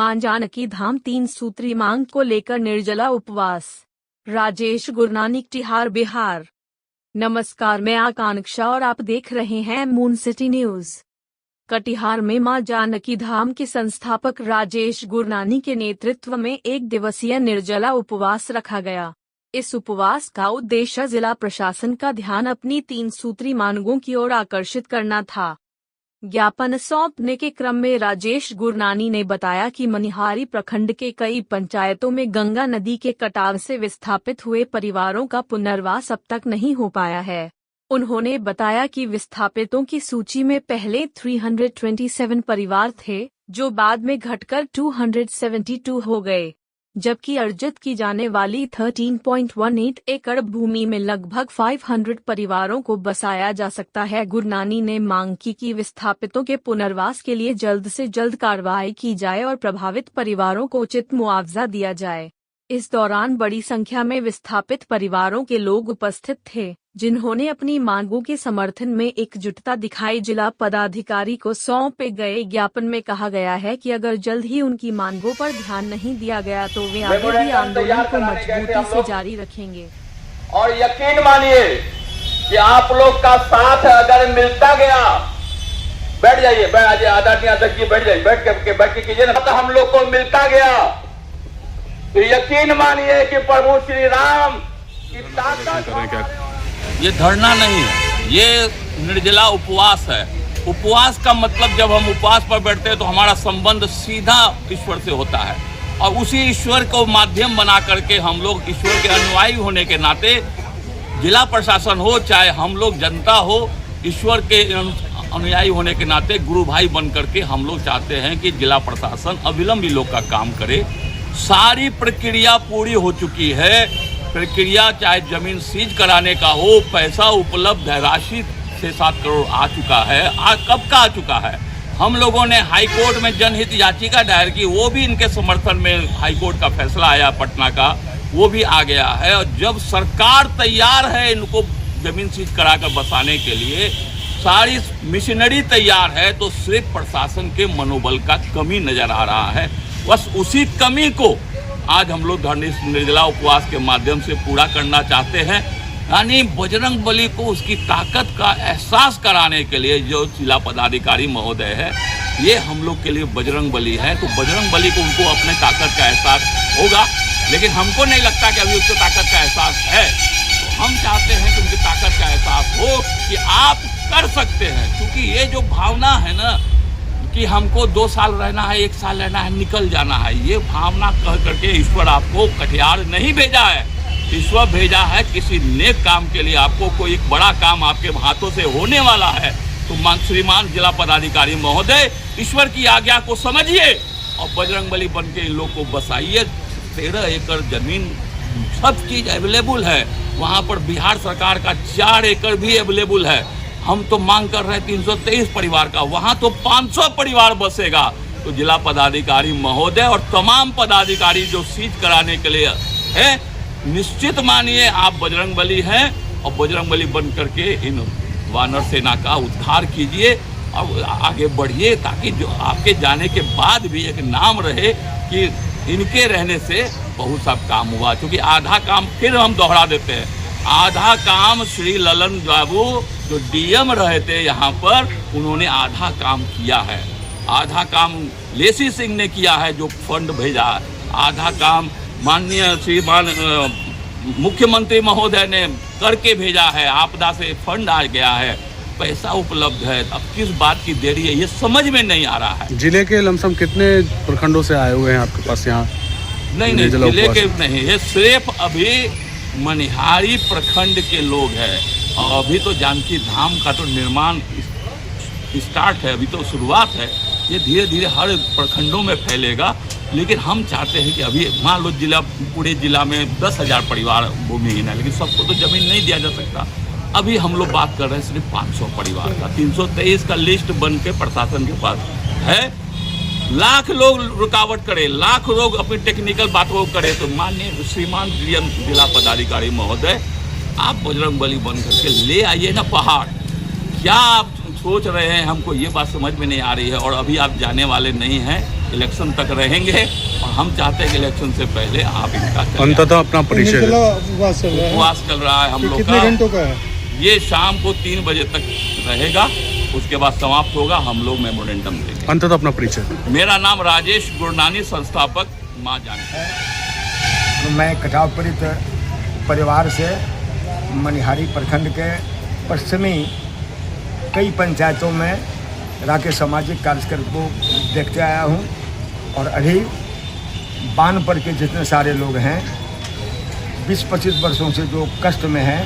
मां जानकी धाम 3 सूत्री मांग को लेकर निर्जला उपवास। राजेश गुरनानी, कटिहार, बिहार। नमस्कार, मैं आकांक्षा और आप देख रहे हैं मून सिटी न्यूज। कटिहार में मां जानकी धाम के संस्थापक राजेश गुरनानी के नेतृत्व में 1 दिवसीय निर्जला उपवास रखा गया। इस उपवास का उद्देश्य जिला प्रशासन का ध्यान अपनी 3 सूत्री मांगों की ओर आकर्षित करना था। ज्ञापन सौंपने के क्रम में राजेश गुरनानी ने बताया कि मनिहारी प्रखंड के कई पंचायतों में गंगा नदी के कटाव से विस्थापित हुए परिवारों का पुनर्वास अब तक नहीं हो पाया है। उन्होंने बताया कि विस्थापितों की सूची में पहले 327 परिवार थे, जो बाद में घटकर 272 हो गए, जबकि अर्जित की जाने वाली 13.18 एकड़ भूमि में लगभग 500 परिवारों को बसाया जा सकता है। गुरनानी ने मांग की कि विस्थापितों के पुनर्वास के लिए जल्द से जल्द कार्रवाई की जाए और प्रभावित परिवारों को उचित मुआवजा दिया जाए। इस दौरान बड़ी संख्या में विस्थापित परिवारों के लोग उपस्थित थे, जिन्होंने अपनी मांगों के समर्थन में एकजुटता दिखाई। जिला पदाधिकारी को सौंपे गए ज्ञापन में कहा गया है कि अगर जल्द ही उनकी मांगों पर ध्यान नहीं दिया गया तो वे आगे भी आंदोलन को मजबूती से जारी रखेंगे। और यकीन मानिए कि आप लोग का साथ अगर मिलता गया, बैठ जाइए, आदरणीय अध्यक्ष जी बैठ जाइए, बैठ के कीजिए ना, तो हम लोग को मिलता गया तो यकीन मानिए कि प्रभु श्री राम की ताकत। ये धरना नहीं है, ये निर्जला उपवास है। उपवास का मतलब जब हम उपवास पर बैठते हैं तो हमारा संबंध सीधा ईश्वर से होता है, और उसी ईश्वर को माध्यम बना करके हम लोग ईश्वर के अनुयायी होने के नाते, जिला प्रशासन हो चाहे हम लोग जनता हो, ईश्वर के अनुयायी होने के नाते गुरु भाई बन करके हम लोग चाहते हैं कि जिला प्रशासन अविलंब इन लोग का काम करे। सारी प्रक्रिया पूरी हो चुकी है। प्रक्रिया चाहे जमीन सीज कराने का हो, पैसा उपलब्ध है, राशि 6-7 करोड़ आ चुका है। आज कब का आ चुका है? हम लोगों ने हाई कोर्ट में जनहित याचिका दायर की, वो भी इनके समर्थन में हाई कोर्ट का फैसला आया पटना का, वो भी आ गया है। और जब सरकार तैयार है इनको जमीन सीज कराकर बसाने के लिए, सारी मशीनरी तैयार है, तो सिर्फ प्रशासन के मनोबल का कमी नजर आ रहा है। बस उसी कमी को आज हम लोग निर्जला उपवास के माध्यम से पूरा करना चाहते हैं। यानी बजरंग बली को उसकी ताकत का एहसास कराने के लिए जो जिला पदाधिकारी महोदय है, ये हम लोग के लिए बजरंग बली है। तो बजरंग बली को उनको अपने ताकत का एहसास होगा, लेकिन हमको नहीं लगता कि अभी उसको ताकत का एहसास है। तो हम चाहते हैं कि उनकी ताकत का एहसास हो कि आप कर सकते हैं, क्योंकि ये जो भावना है ना कि हमको 2 साल रहना है, 1 साल रहना है, निकल जाना है, ये भावना कह करके ईश्वर आपको कटिहार नहीं भेजा है। ईश्वर भेजा है किसी नेक काम के लिए। आपको कोई एक बड़ा काम आपके हाथों से होने वाला है, तो श्रीमान जिला पदाधिकारी महोदय, ईश्वर की आज्ञा को समझिए और बजरंग बली बन के इन लोग को बसाइए। 13 एकड़ जमीन, सब चीज अवेलेबल है वहाँ पर। बिहार सरकार का 4 एकड़ भी अवेलेबल है। हम तो मांग कर रहे हैं 323 परिवार का, वहाँ तो 500 परिवार बसेगा। तो जिला पदाधिकारी महोदय और तमाम पदाधिकारी जो सीज कराने के लिए है, निश्चित मानिए आप बजरंग बली हैं, और बजरंग बली बन करके इन वानर सेना का उद्धार कीजिए और आगे बढ़िए, ताकि जो आपके जाने के बाद भी एक नाम रहे कि इनके रहने से बहुत सा काम हुआ। क्योंकि आधा काम फिर हम दोहरा देते हैं, आधा काम श्री ललन बाबू जो डीएम रहे थे यहाँ पर, उन्होंने आधा काम किया है। आधा काम लेसी सिंह ने किया है जो फंड भेजा, आधा काम माननीय श्रीमान मुख्यमंत्री महोदय ने करके भेजा है, आपदा से फंड आ गया है, पैसा उपलब्ध है। अब किस बात की देरी है, ये समझ में नहीं आ रहा है। जिले के लमसम कितने प्रखंडों से आए हुए हैं आपके पास यहाँ? नहीं, जिले के नहीं, ये सिर्फ अभी मनिहारी प्रखंड के लोग हैं। और अभी तो जानकी धाम का तो निर्माण स्टार्ट है, अभी तो शुरुआत है। ये धीरे धीरे हर प्रखंडों में फैलेगा, लेकिन हम चाहते हैं कि अभी मान लो पूरे जिला में 10,000 परिवार भूमिहीन है, लेकिन सबको तो जमीन नहीं दिया जा सकता। अभी हम लोग बात कर रहे हैं सिर्फ 500 परिवार का। 323 का लिस्ट बन के प्रशासन के पास है। लाख लोग रुकावट करे, लाख लोग अपनी टेक्निकल बातों को करे, तो माननीय श्रीमान जिला पदाधिकारी महोदय, आप बजरंग बली बन करके ले आइए ना पहाड़। क्या आप सोच रहे हैं, हमको ये बात समझ में नहीं आ रही है। और अभी आप जाने वाले नहीं हैं, इलेक्शन तक रहेंगे और हम चाहते हैं कि इलेक्शन से पहले आप इनका कल्याण। अंततः अपना परिचय दें। उपवास चल रहा है। उपवास चल रहा है हम लोग कितने घंटों का है? ये शाम को 3 बजे तक रहेगा, उसके बाद समाप्त होगा। हम लोग मेमोरेंडम देंगे। अंततः अपना परिचय। मेरा नाम राजेश गुरनानी, संस्थापक माँ जानकी। मैं कटाव पीड़ित परिवार से मनिहारी प्रखंड के पश्चिमी कई पंचायतों में राकेश सामाजिक कार्यक्रम को देखते आया हूँ और अभी बान पर के जितने सारे लोग हैं 20-25 वर्षों से जो कष्ट में हैं,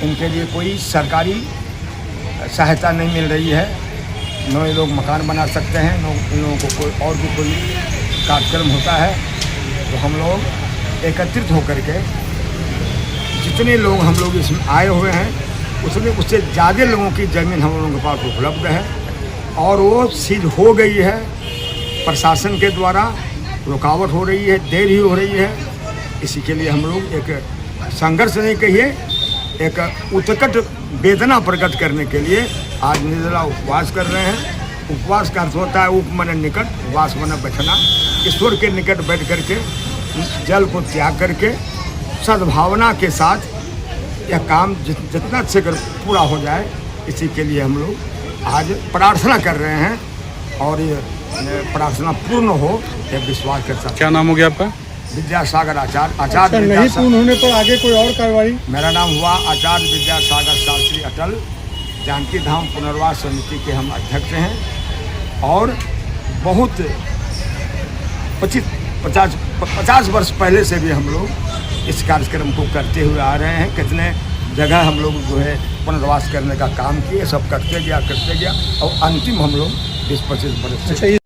इनके लिए कोई सरकारी सहायता नहीं मिल रही है। न ये लोग मकान बना सकते हैं, न इन लोगों को कोई और भी कोई कार्यक्रम होता है। तो हम लोग एकत्रित होकर के जितने लोग हम लोग इसमें आए हुए हैं उससे ज़्यादा लोगों की ज़मीन हम लोगों के पास उपलब्ध है और वो सीज हो गई है। प्रशासन के द्वारा रुकावट हो रही है, देरी हो रही है। इसी के लिए हम लोग एक संघर्ष नहीं कहिए, एक उत्कट वेदना प्रकट करने के लिए आज निर्जला उपवास कर रहे हैं। उपवास का अर्थ होता है उप मन निकट, वास मन बैठना। ईश्वर के निकट बैठ करके जल को त्याग करके सद्भावना के साथ यह काम जितना शीघ्र पूरा हो जाए, इसी के लिए हम लोग आज प्रार्थना कर रहे हैं और ये प्रार्थना पूर्ण हो यह विश्वास के साथ। क्या नाम हो गया आपका? विद्यासागर आचार्य। नहीं विद्यासागर पूर्ण होने पर आगे कोई और कार्रवाई? मेरा नाम हुआ आचार्य विद्यासागर शास्त्री अटल, जानकी धाम पुनर्वास समिति के हम अध्यक्ष हैं और बहुत 50 वर्ष पहले से भी हम लोग इस कार्यक्रम को करते हुए आ रहे हैं। कितने जगह हम लोग जो है पुनर्वास करने का काम किए, सब करते गया और अंतिम हम लोग 20-25 वर्ष से